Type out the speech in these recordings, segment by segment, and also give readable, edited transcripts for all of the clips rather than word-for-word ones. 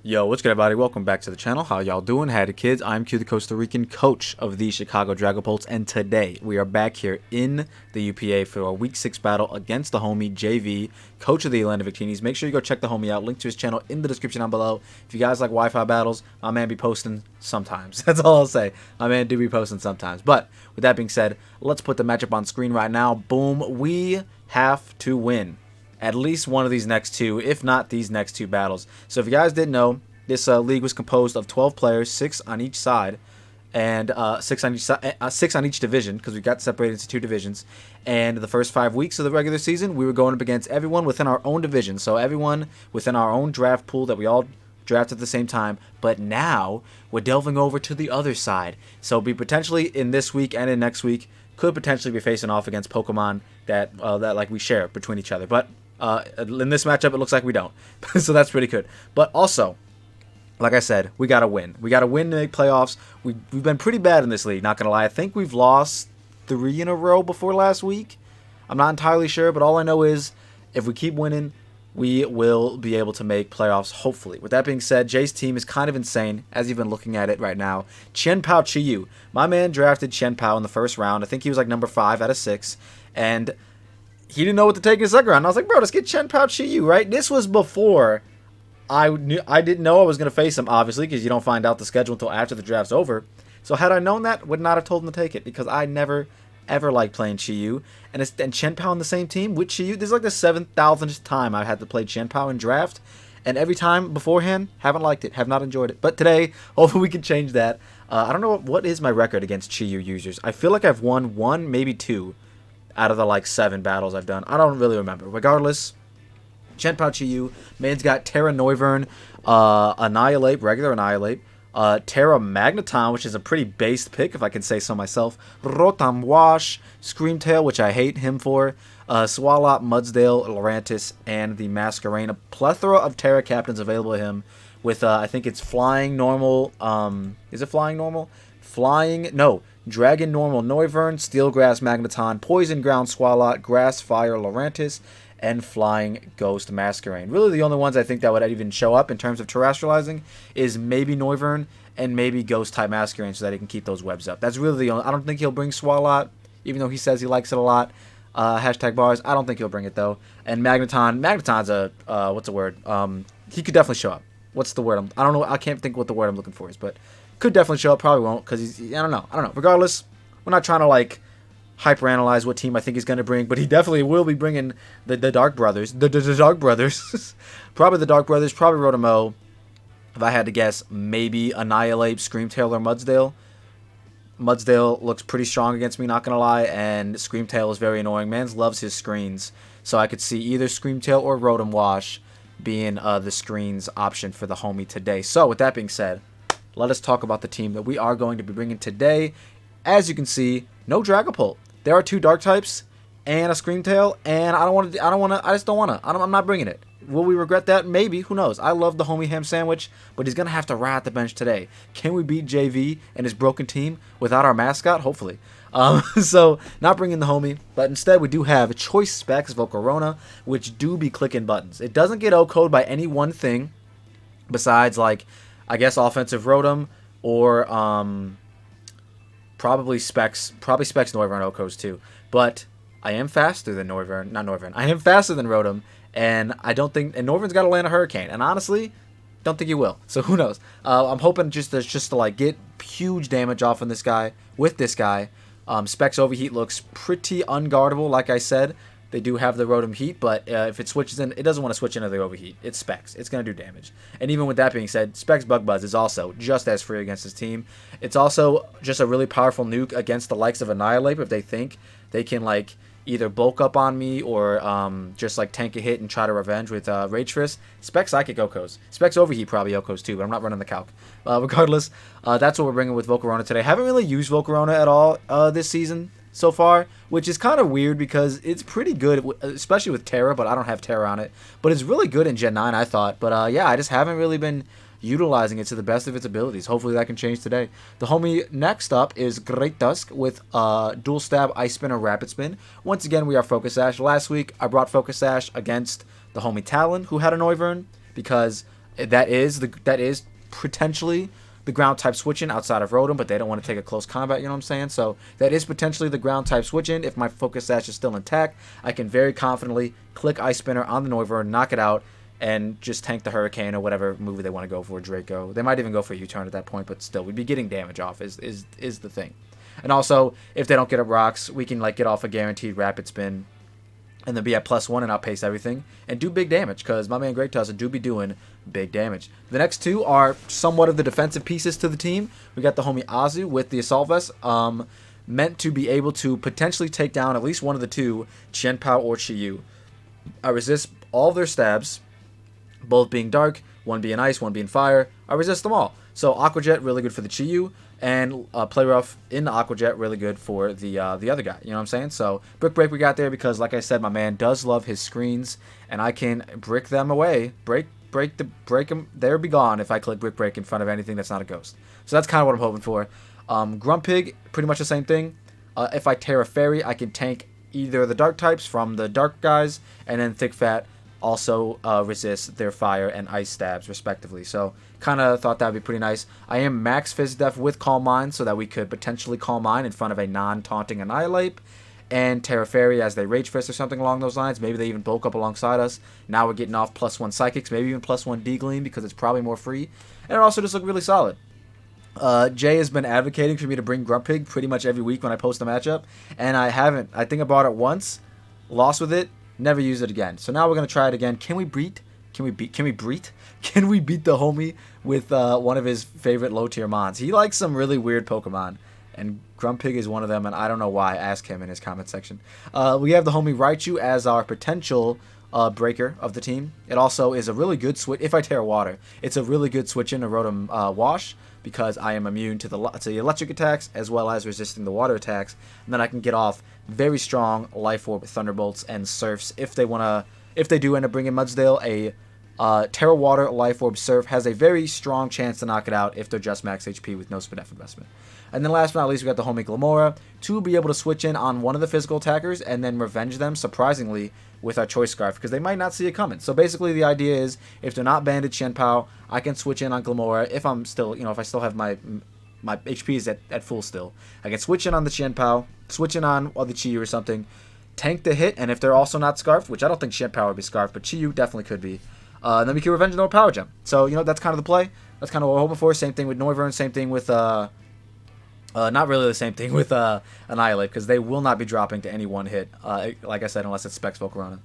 Yo, what's good, everybody? Welcome back to the channel. How y'all doing? Howdy, kids. I'm Q, the Costa Rican coach of the Chicago Dragapults, and today we are back here in the UPA for a Week 6 battle against the homie JayVee, coach of the Atlanta Victinis. Make sure you go check the homie out. Link to his channel in the description down below. If you guys like Wi-Fi battles, my man be posting sometimes. That's all I'll say. My man do be posting sometimes. But with that being said, let's put the matchup on screen right now. Boom. We have to win at least one of these next two, if not these next two battles. So if you guys didn't know, this league was composed of 12 players, 6 on each side, and 6 on each division, because we got separated into 2 divisions. And the first 5 weeks of the regular season, we were going up against everyone within our own division, so everyone within our own draft pool that we all draft at the same time. But now we're delving over to the other side, so we potentially in this week and in next week could potentially be facing off against Pokemon that like we share between each other. But in this matchup, it looks like we don't. So that's pretty good. But also, like I said, we got to win. We got to win to make playoffs. We've been pretty bad in this league, not going to lie. I think we've lost 3 in a row before last week. I'm not entirely sure, but all I know is if we keep winning, we will be able to make playoffs, hopefully. With that being said, Jay's team is kind of insane, as you've been looking at it right now. Chien-Pao-Chi-Yu. My man drafted Chien-Pao in the first round. I think he was like number 5 out of 6. And he didn't know what to take in the second round. I was like, bro, let's get Chien-Pao-Chi-Yu, right? This was before I didn't know I was going to face him, obviously, because you don't find out the schedule until after the draft's over. So had I known that, would not have told him to take it, because I never, ever liked playing Chi-Yu. And Chien-Pao on the same team with Chi-Yu. This is like the 7,000th time I've had to play Chien-Pao in draft. And every time beforehand, haven't liked it, have not enjoyed it. But today, hopefully we can change that. I don't know what is my record against Chi-Yu users. I feel like I've won 1, maybe 2 out of the like 7 battles I've done. I don't really remember. Regardless, Chien-Pao-Chi-Yu. Man's got Terra Noivern, Annihilate, regular Annihilate, Terra Magneton, which is a pretty based pick, if I can say so myself, Rotom Wash, Screamtail, which I hate him for, Swalot, Mudsdale, Lurantis, and the Masquerain. A plethora of Terra captains available to him with, I think it's Flying Normal, is it Flying Normal? Dragon Normal Noivern, Steel Grass Magneton, Poison Ground Swalot, Grass Fire Lurantis, and Flying Ghost Masquerain. Really the only ones I think that would even show up in terms of terrestrializing is maybe Noivern and maybe Ghost type Masquerain, so that he can keep those webs up. That's really the only. I don't think he'll bring Swalot, even though he says he likes it a lot. Hashtag bars. I don't think he'll bring it though. And Magneton's a what's the word? He could definitely show up. What's the word? I don't know. I can't think what the word I'm looking for is, but could definitely show up. Probably won't, because he's. I don't know. Regardless, we're not trying to like hyperanalyze what team I think he's going to bring, but he definitely will be bringing the Dark Brothers. The Dark Brothers. Probably the Dark Brothers. Probably Rotom. If I had to guess, maybe Annihilate, Screamtail, or Mudsdale. Mudsdale looks pretty strong against me, not going to lie, and Screamtail is very annoying. Mans loves his screens, so I could see either Screamtail or Rotom Wash being the screens option for the homie today. So with that being said, let us talk about the team that we are going to be bringing today. As you can see, no Dragapult. There are 2 Dark types and a Screamtail, and I just don't want to. I'm not bringing it. Will we regret that? Maybe. Who knows? I love the homie Ham Sandwich, but he's going to have to ride the bench today. Can we beat JayVee and his broken team without our mascot? Hopefully. So, not bringing the homie, but instead we do have Choice Specs Volcarona, which do be clicking buttons. It doesn't get O-code by any one thing besides, like, I guess offensive Rotom or probably Specs Noivern O-codes too. But I am faster than I am faster than Rotom, and I don't think, and Noivern's got to land a Hurricane, and honestly, don't think he will. So who knows? I'm hoping just to like get huge damage off on this guy with this guy. Specs Overheat looks pretty unguardable, like I said. They do have the Rotom Heat, but if it switches in, it doesn't want to switch into the Overheat. It's Specs. It's going to do damage. And even with that being said, Specs Bug Buzz is also just as free against his team. It's also just a really powerful nuke against the likes of Annihilate if they think they can like either bulk up on me or just like tank a hit and try to revenge with Rage Fist. Specs Psychic Okos. Specs Overheat probably Okos too, but I'm not running the calc. Regardless, that's what we're bringing with Volcarona today. Haven't really used Volcarona at all this season so far, which is kind of weird because it's pretty good, especially with Terra, but I don't have Terra on it. But it's really good in Gen 9, I thought. But yeah, I just haven't really been utilizing it to the best of its abilities. Hopefully that can change today. The homie next up is Great Tusk with Dual Stab, Ice Spin, or Rapid Spin. Once again, we are Focus Sash. Last week, I brought Focus Sash against the homie Talon, who had a Noivern, because That is potentially the ground type switch in outside of Rotom, but they don't want to take a close combat, you know what I'm saying? So that is potentially the ground type switch in. If my Focus Sash is still intact, I can very confidently click Ice Spinner on the Noivern, knock it out, and just tank the Hurricane or whatever move they want to go for, Draco. They might even go for U-turn at that point, but still, we'd be getting damage off is the thing. And also, if they don't get up rocks, we can like get off a guaranteed Rapid Spin and then be at +1 and outpace everything and do big damage, because my man Great Tusk do be doing big damage. The next two are somewhat of the defensive pieces to the team. We got the homie Azu with the Assault Vest, meant to be able to potentially take down at least one of the two, Chien-Pao or Chi-Yu. I resist all their stabs, both being dark, one being ice, one being fire. I resist them all. So Aqua Jet, really good for the Chi-Yu, and Play Rough in the Aqua Jet, really good for the other guy. You know what I'm saying? So Brick Break we got there because, like I said, my man does love his screens, and I can brick them away. Break them. They'll be gone if I click Brick Break in front of anything that's not a ghost. So that's kind of what I'm hoping for. Grumpig, pretty much the same thing. If I Terra Fairy, I can tank either the dark types from the dark guys, and then Thick Fat also resist their fire and ice stabs respectively. So kind of thought that would be pretty nice. I am max Fizz Def with Calm Mind so that we could potentially Calm Mind in front of a non-taunting Annihilate and Terra Fairy as they Rage Fist or something along those lines. Maybe they even bulk up alongside us. Now we're getting off +1 Psychics, maybe even +1 D-Gleam because it's probably more free. And it also just looked really solid. Jay has been advocating for me to bring Grumpig pretty much every week when I post a matchup, and I haven't. I think I bought it once, lost with it, never used it again. So now we're gonna try it again. Can we beat the homie with one of his favorite low tier mons? He likes some really weird Pokemon, and Grumpig is one of them, and I don't know why. Ask him in his comment section. We have the homie Raichu as our potential breaker of the team. It also is a really good switch. If I Terra Water, it's a really good switch in to Rotom Wash, because I am immune to the electric attacks as well as resisting the water attacks, and then I can get off very strong Life Orb, Thunderbolts, and Surfs if they do end up bringing Mudsdale. A Terra Water Life Orb Surf has a very strong chance to knock it out if they're just max HP with no Spinef investment. And then last but not least, we got the homie Glamora to be able to switch in on one of the physical attackers and then revenge them, surprisingly, with our Choice Scarf, because they might not see it coming. So basically the idea is, if they're not banded Chien-Pao, I can switch in on Glamora if I'm still, if I still have my HP is at full still. I can switch in on the Chien-Pao, switch in on the Chi-Yu or something, tank the hit, and if they're also not Scarfed, which I don't think Chien-Pao would be Scarfed, but Chi-Yu definitely could be, then we can revenge no Power Gem. So, that's kind of the play. That's kind of what we're hoping for. Same thing with Noivern, same thing with, not really the same thing with Annihilate, because they will not be dropping to any one hit, like I said, unless it's Specs Volcarona.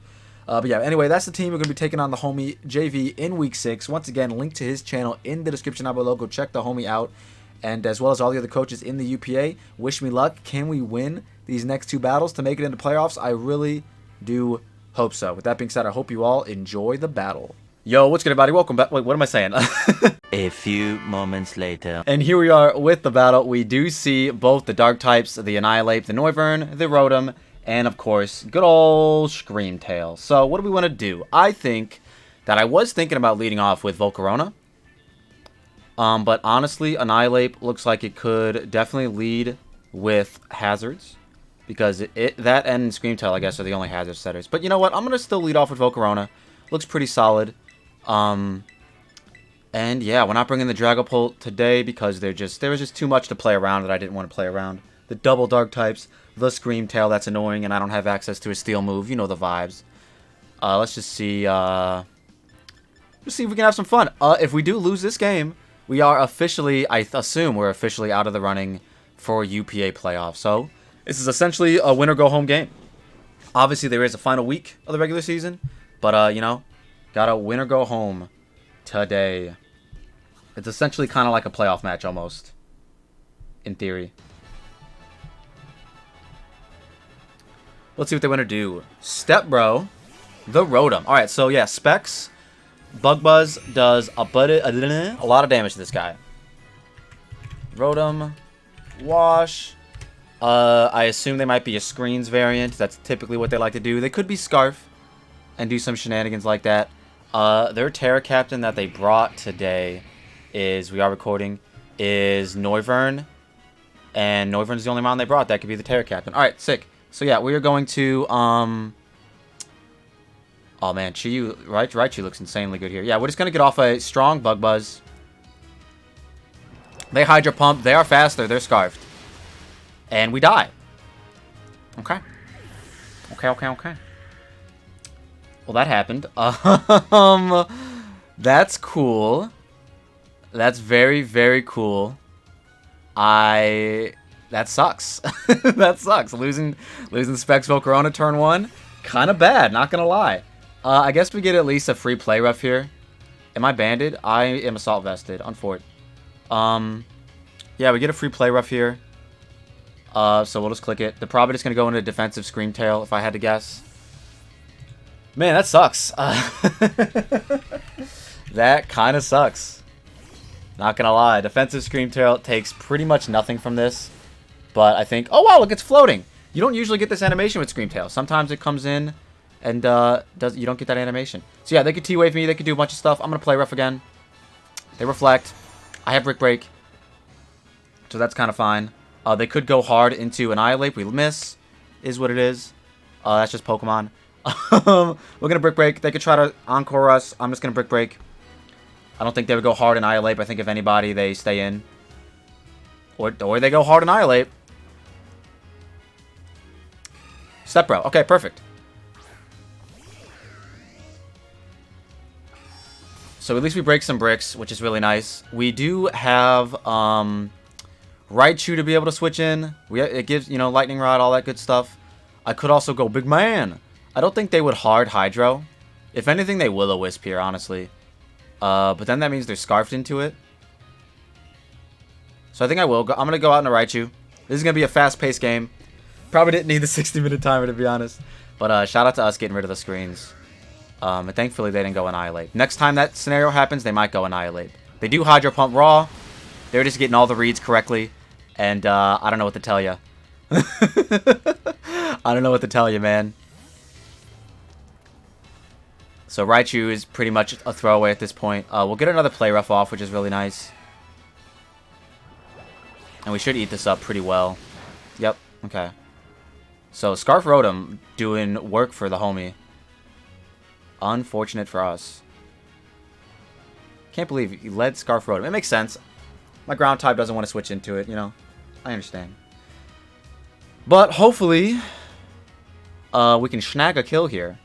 But yeah, anyway, that's the team. We're going to be taking on the homie JayVee in Week 6. Once again, link to his channel in the description down below. Go check the homie out. And as well as all the other coaches in the UPA, wish me luck. Can we win these next two battles to make it into playoffs? I really do hope so. With that being said, I hope you all enjoy the battle. Yo, what's good, everybody? Welcome back. Wait, what am I saying? A few moments later. And here we are with the battle. We do see both the dark types, the Annihilate, the Noivern, the Rotom, and of course, good old Screamtail. So what do we want to do? I think that I was thinking about leading off with Volcarona. But honestly, Annihilate looks like it could definitely lead with Hazards. Because that and Screamtail, I guess, are the only Hazard setters. But you know what? I'm going to still lead off with Volcarona. Looks pretty solid. And yeah, we're not bringing the Dragapult today because there was just too much to play around that I didn't want to play around. The double dark types, the Screamtail, that's annoying, and I don't have access to a steel move. You know the vibes. Let's just see. Let's see if we can have some fun. If we do lose this game, we are officially, I assume we're officially out of the running for UPA playoffs. So this is essentially a win or go home game. Obviously, there is a final week of the regular season, but gotta win or go home today. It's essentially kind of like a playoff match almost, in theory. Let's see what they want to do. Step Bro, the Rotom. All right, so yeah, Specs, Bug Buzz does a lot of damage to this guy. Rotom, Wash. I assume they might be a Screens variant. That's typically what they like to do. They could be Scarf and do some shenanigans like that. Their Terra Captain that they brought today is, we are recording, is Noivern. And Noivern's the only mon they brought. That could be the Terra Captain. Alright, sick. So yeah, we are going to, Oh man, Raichu looks insanely good here. Yeah, we're just gonna get off a strong Bug Buzz. They Hydro Pump. They are faster. They're Scarfed. And we die. Okay. Okay. Well, that happened. That's cool. That's very, very cool. That sucks. That sucks. Losing Specs Volcarona turn 1. Kind of bad, not gonna lie. I guess we get at least a free play rough here. Am I banded? I am assault vested. Unfort. Yeah, we get a free play rough here. So we'll just click it. They're probably just gonna go into defensive Scream Tail if I had to guess. Man, that sucks. That kind of sucks. Not gonna lie. Defensive Scream Tail takes pretty much nothing from this. But I think... Oh, wow, look, it's floating. You don't usually get this animation with Scream Tail. Sometimes it comes in and you don't get that animation. So yeah, they could T-Wave me. They could do a bunch of stuff. I'm gonna play rough again. They reflect. I have Brick Break. So that's kind of fine. They could go hard into Annihilate. We miss. Is what it is. That's just Pokemon. We're going to Brick Break. They could try to Encore us. I'm just going to Brick Break. I don't think they would go hard Annihilate. I think if anybody, they stay in. Or they go hard Annihilate. Step Bro. Okay, perfect. So at least we break some bricks, which is really nice. We do have Raichu to be able to switch in. It gives, you know, Lightning Rod, all that good stuff. I could also go Big Man. I don't think they would hard Hydro. If anything, they Will-O-Wisp here, honestly. But then that means they're Scarfed into it. So I think I will. I'm going to go out in a Raichu. This is going to be a fast-paced game. Probably didn't need the 60-minute timer, to be honest. But shout out to us getting rid of the screens. And thankfully, they didn't go Annihilate. Next time that scenario happens, they might go Annihilate. They do Hydro Pump Raw. They're just getting all the reads correctly. And I don't know what to tell you. I don't know what to tell you, man. So Raichu is pretty much a throwaway at this point. We'll get another play rough off, which is really nice. And we should eat this up pretty well. Yep, okay. So Scarf Rotom doing work for the homie. Unfortunate for us. Can't believe you led Scarf Rotom. It makes sense. My ground type doesn't want to switch into it, you know. I understand. But hopefully, we can snag a kill here.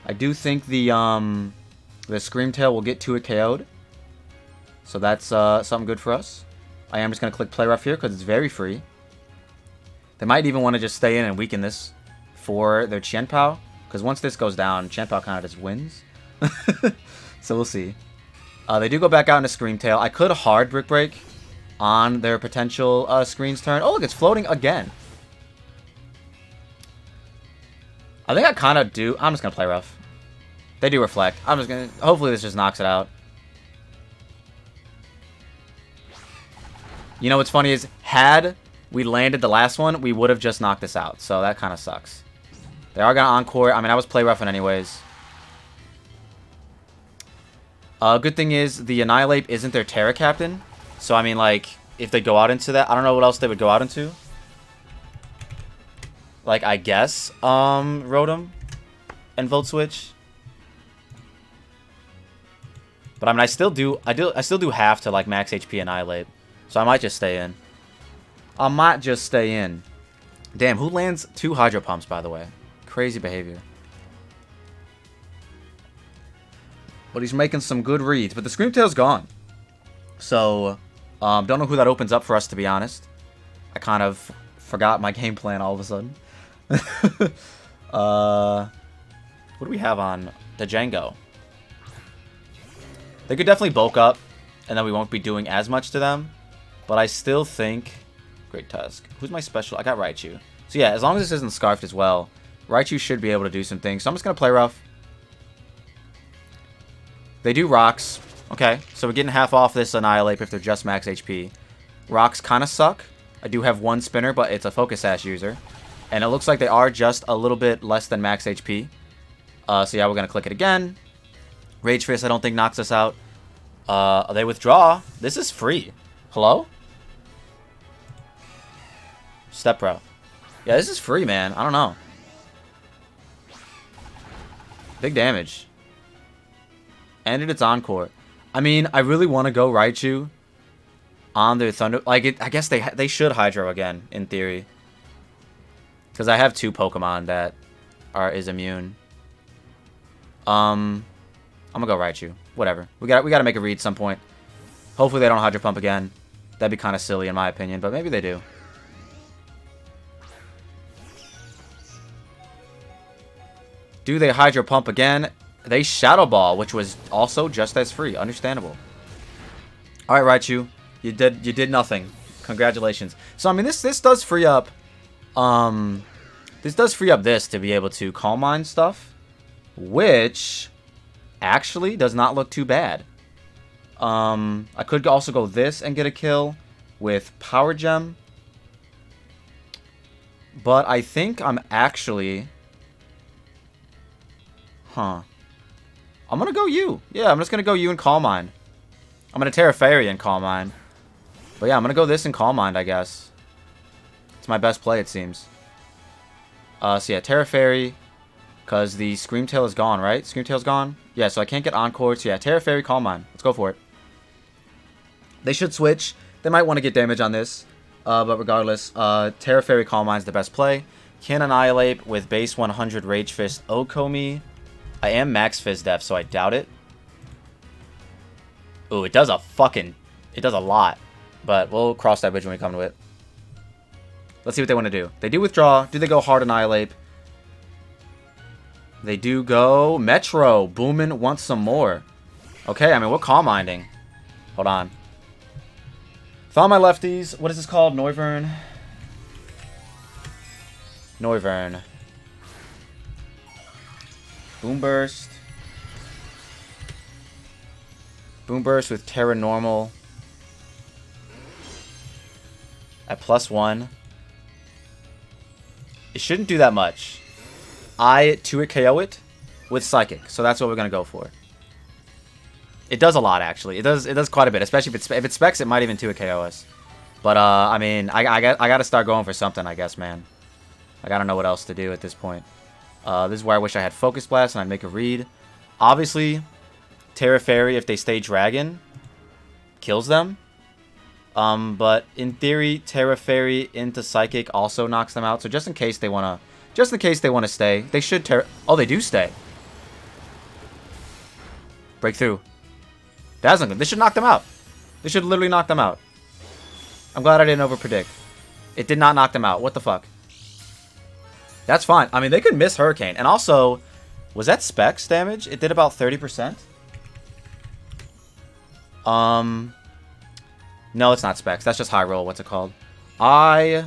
I do think the Scream Tail will get to it KO'd. So that's something good for us. I am just going to click Play Rough here because it's very free. They might even want to just stay in and weaken this for their Chien-Pao. Because once this goes down, Chien-Pao kind of just wins. So we'll see. They do go back out into Scream Tail. I could hard Brick Break on their potential screen's turn. Oh, look, it's floating again. I think I kind of do. I'm just going to play rough. They do reflect. I'm just going to... Hopefully this just knocks it out. You know what's funny is, had we landed the last one, we would have just knocked this out. So that kind of sucks. They are going to Encore. I mean, I was play roughing anyways. Good thing is, the Annihilate isn't their Terra Captain. So, I mean, like, if they go out into that, I don't know what else they would go out into. Like, I guess, Rotom and Volt Switch. But I mean, I still do have to like max HP Annihilate. So I might just stay in. I might just stay in. Damn, who lands 2 Hydro Pumps, by the way? Crazy behavior. But he's making some good reads. But the Scream Tail's gone. So, don't know who that opens up for us, to be honest. I kind of forgot my game plan all of a sudden. What do we have on the Django? They could definitely bulk up, and then we won't be doing as much to them. But I still think... Great Tusk. Who's my special? I got Raichu. So yeah, as long as this isn't Scarfed as well, Raichu should be able to do some things. So I'm just going to play rough. They do Rocks. Okay, so we're getting half off this Annihilate if they're just max HP. Rocks kind of suck. I do have one spinner, but it's a Focus Sash user. And it looks like they are just a little bit less than max HP. So yeah, we're going to click it again. Rage Fist, I don't think knocks us out. They withdraw. This is free. Hello? Step Bro. Yeah, this is free, man. I don't know. Big damage. Ended its Encore. I mean, I really want to go Raichu on their Thunder. Like, I guess they should Hydro again, in theory. Because I have 2 Pokemon that is immune. I'm gonna go Raichu. Whatever. We gotta make a read some point. Hopefully they don't Hydro Pump again. That'd be kind of silly in my opinion, but maybe they do. Do they Hydro Pump again? They Shadow Ball, which was also just as free. Understandable. All right, Raichu, you did nothing. Congratulations. So I mean, this does free up. This does free up this to be able to Calm Mind stuff, which actually does not look too bad. I could also go this and get a kill with Power Gem, but I think I'm actually, I'm gonna go Yooo. Yeah, I'm just gonna go Yooo and Calm Mind. I'm gonna Terra Fairy and Calm Mind, but yeah, I'm gonna go this and Calm Mind. I guess it's my best play, it seems. So yeah, Terra Fairy, because the Screamtail is gone, right? Screamtail's gone? Yeah, so I can't get Encore. So yeah, Terra Fairy, Calm Mind. Let's go for it. They should switch. They might want to get damage on this. But regardless, Terra Fairy, Calm Mind's the best play. Can Annihilate with base 100 Rage Fist Okomi. I am max Fizz Def, so I doubt it. Ooh, it does a lot. But we'll cross that bridge when we come to it. Let's see what they want to do. They do withdraw. Do they go hard Annihilate? They do go Metro. Boomin wants some more. Okay, I mean, we're Calm Minding. Hold on. Found my lefties. What is this called? Noivern. Noivern. Boom Burst. Boom Burst with Terra Normal. At +1. It shouldn't do that much. I 2-hit KO it with Psychic, so that's what we're gonna go for. It does a lot, actually. It does quite a bit, especially if it specs. It might even 2-hit KO us. But I mean, I gotta start going for something, I guess, man. I gotta know what else to do at this point. This is where I wish I had Focus Blast and I'd make a read. Obviously, Terra Fairy, if they stay Dragon, kills them. But in theory, Terra Fairy into Psychic also knocks them out. So just in case they wanna stay, they should oh, they do stay. Breakthrough. That's not good. This should knock them out. This should literally knock them out. I'm glad I didn't overpredict. It did not knock them out. What the fuck? That's fine. I mean, they could miss Hurricane. And also, was that Specs damage? It did about 30%. No, it's not Specs. That's just High Roll. What's it called? I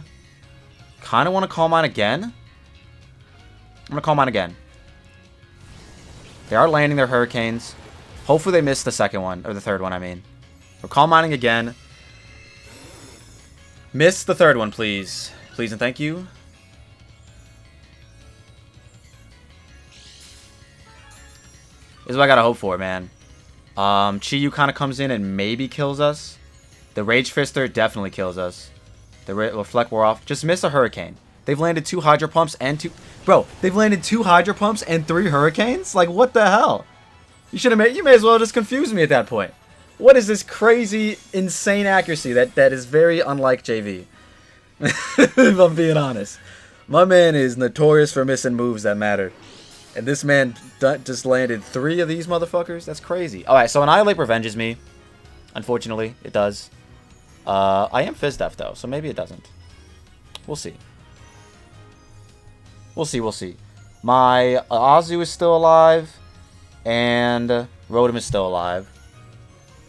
kind of want to Calm Mind again. I'm going to Calm Mind again. They are landing their Hurricanes. Hopefully they miss the second one. Or the third one, I mean. We're Calm Minding again. Miss the third one, please. Please and thank you. This is what I gotta hope for, man. Chi-Yu kind of comes in and maybe kills us. The Rage Fister definitely kills us. The Reflect wore off. Just miss a Hurricane. They've landed 2 Hydro Pumps and 2... Bro, they've landed 2 Hydro Pumps and 3 Hurricanes? Like, what the hell? You may as well just confuse me at that point. What is this crazy, insane accuracy that is very unlike JayVee? If I'm being honest. My man is notorious for missing moves that matter. And this man just landed 3 of these motherfuckers? That's crazy. Alright, so Annihilate revenges me. Unfortunately, it does. I am Fizz Def, though, so maybe it doesn't. We'll see. We'll see, we'll see. My Azu is still alive. And Rotom is still alive.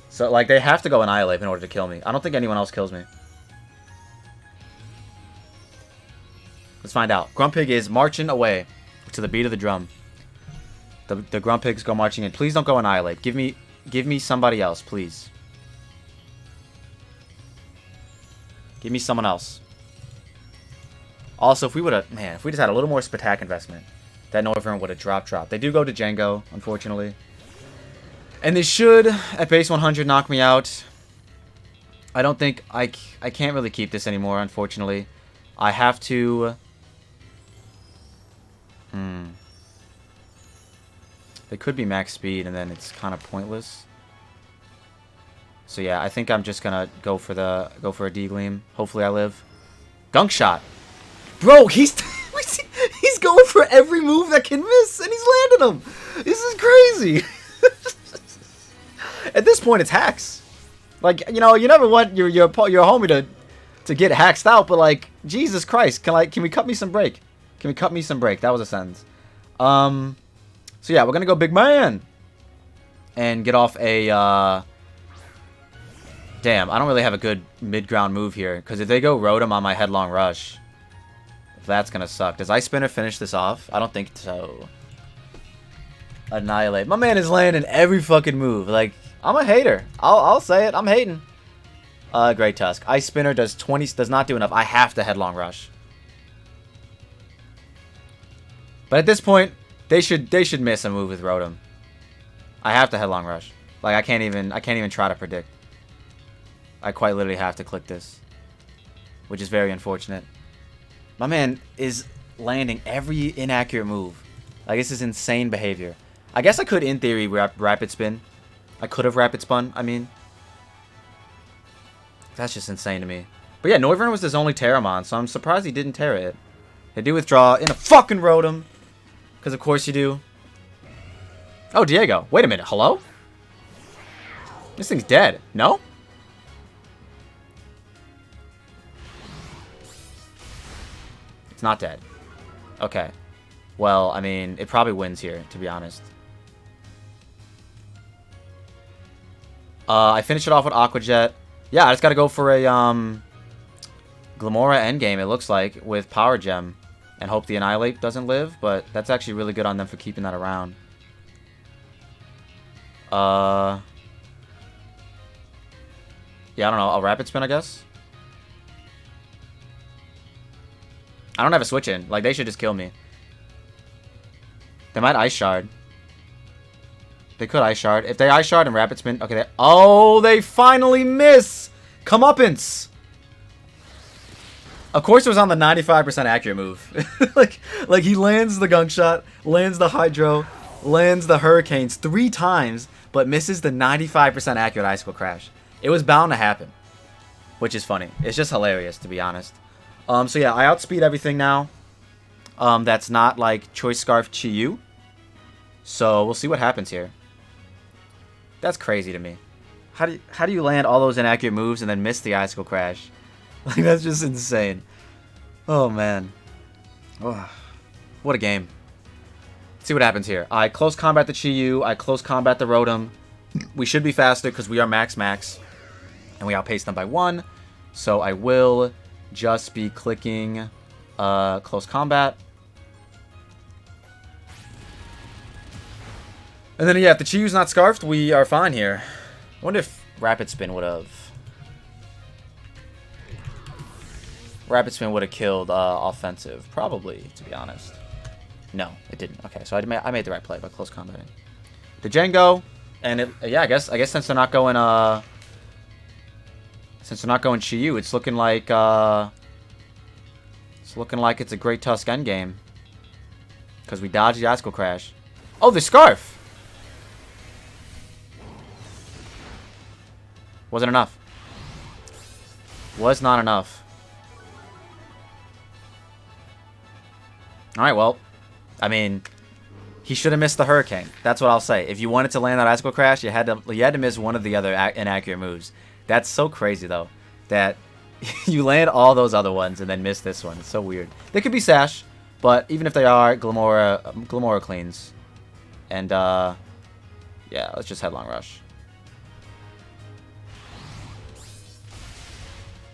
So, like, they have to go Annihilate in order to kill me. I don't think anyone else kills me. Let's find out. Grumpig is marching away to the beat of the drum. The Grumpigs go marching in. Please don't go Annihilate. Give me somebody else, please. Give me someone else. Also, if we just had a little more Spatak investment, that Noivern would have dropped. They do go to Django, unfortunately. And they should, at base 100, knock me out. I don't think... I can't really keep this anymore, unfortunately. I have to... They could be max speed, and then it's kind of pointless. So yeah, I think I'm just gonna go for a D-Gleam. Hopefully I live. Gunk Shot. Bro, he's going for every move that can miss, and he's landing them. This is crazy. At this point, it's hacks. Like, you know, you never want your homie to get hacked out, but like, Jesus Christ, can we cut me some break? Can we cut me some break? That was a sentence. So yeah, we're gonna go big man and get off a damn, I don't really have a good mid-ground move here, because if they go Rotom on my Headlong Rush, that's gonna suck. Does Ice Spinner finish this off? I don't think so. Annihilate. My man is landing every fucking move. Like, I'm a hater. I'll say it. I'm hating. Great Tusk. Ice Spinner does not do enough. I have to Headlong Rush. But at this point, they should miss a move with Rotom. I have to Headlong Rush. Like, I can't even try to predict. I quite literally have to click this, which is very unfortunate. My man is landing every inaccurate move. Like, this is insane behavior. I guess I could, in theory, Rapid Spin. I could have Rapid Spun, I mean. That's just insane to me. But yeah, Noivern was his only Terramon, so I'm surprised he didn't Terra it. They do withdraw in a fucking Rotom. Because of course you do. Oh, Diego. Wait a minute. Hello? This thing's dead. No? It's not dead. Okay. Well, I mean, it probably wins here, to be honest. I finished it off with Aqua Jet. Yeah, I just gotta go for a Glimmora endgame, it looks like, with Power Gem. And hope the Annihilate doesn't live, but that's actually really good on them for keeping that around. Yeah, I don't know. I'll Rapid Spin, I guess. I don't have a switch in. Like, they should just kill me. They might Ice Shard. They could Ice Shard. If they Ice Shard and Rapid Spin... Okay, they finally miss! Comeuppance! Of course it was on the 95% accurate move. like he lands the Gunk Shot, lands the Hydro, lands the Hurricanes 3 times, but misses the 95% accurate Icicle Crash. It was bound to happen. Which is funny. It's just hilarious, to be honest. So yeah, I outspeed everything now. That's not like Choice Scarf Chi-Yu. So we'll see what happens here. That's crazy to me. How do you land all those inaccurate moves and then miss the Icicle Crash? Like, that's just insane. Oh, man. Oh, what a game. Let's see what happens here. I close combat the Chi-Yu. I close combat the Rotom. We should be faster because we are max. And we outpace them by 1. So I will just be clicking close combat. And then, yeah, if the Chi-Yu's not scarfed, we are fine here. I wonder if Rapid Spin would have... Rapid Spin would have killed offensive. Probably, to be honest. No, it didn't. Okay, so I made the right play by close combating. The Django, and yeah, I guess since they're not going Chi-Yu, it's looking like it's a great Tusk endgame. Because we dodged the Icicle Crash. Oh, the Scarf! Wasn't enough. Was not enough. Alright, well, I mean, he should have missed the Hurricane. That's what I'll say. If you wanted to land that Icicle Crash, you had to miss one of the other inaccurate moves. That's so crazy, though, that you land all those other ones and then miss this one. It's so weird. They could be Sash, but even if they are, Glimmora cleans. And, yeah, let's just Headlong Rush.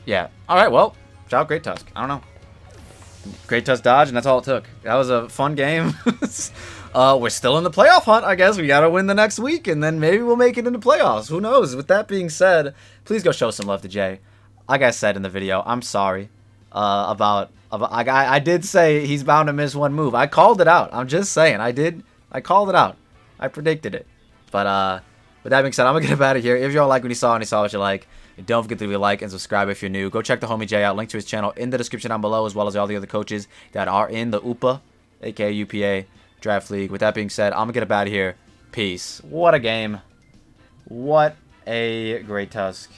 Yeah. Alright, well, job, Great Tusk. I don't know. Great Tusk dodge, and that's all it took. That was a fun game. We're still in the playoff hunt, I guess. We gotta win the next week, and then maybe we'll make it into playoffs. Who knows? With that being said, please go show some love to Jay. Like I said in the video, I'm sorry I did say he's bound to miss one move. I called it out. I'm just saying. I called it out. I predicted it. But with that being said, I'm gonna get up out of here. If y'all like what you saw and you saw what you like, don't forget to leave a like and subscribe if you're new. Go check the homie Jay out. Link to his channel in the description down below, as well as all the other coaches that are in the UPA, aka UPA Draft League. With that being said, I'm going to get up out of here. Peace. What a game. What a great Tusk.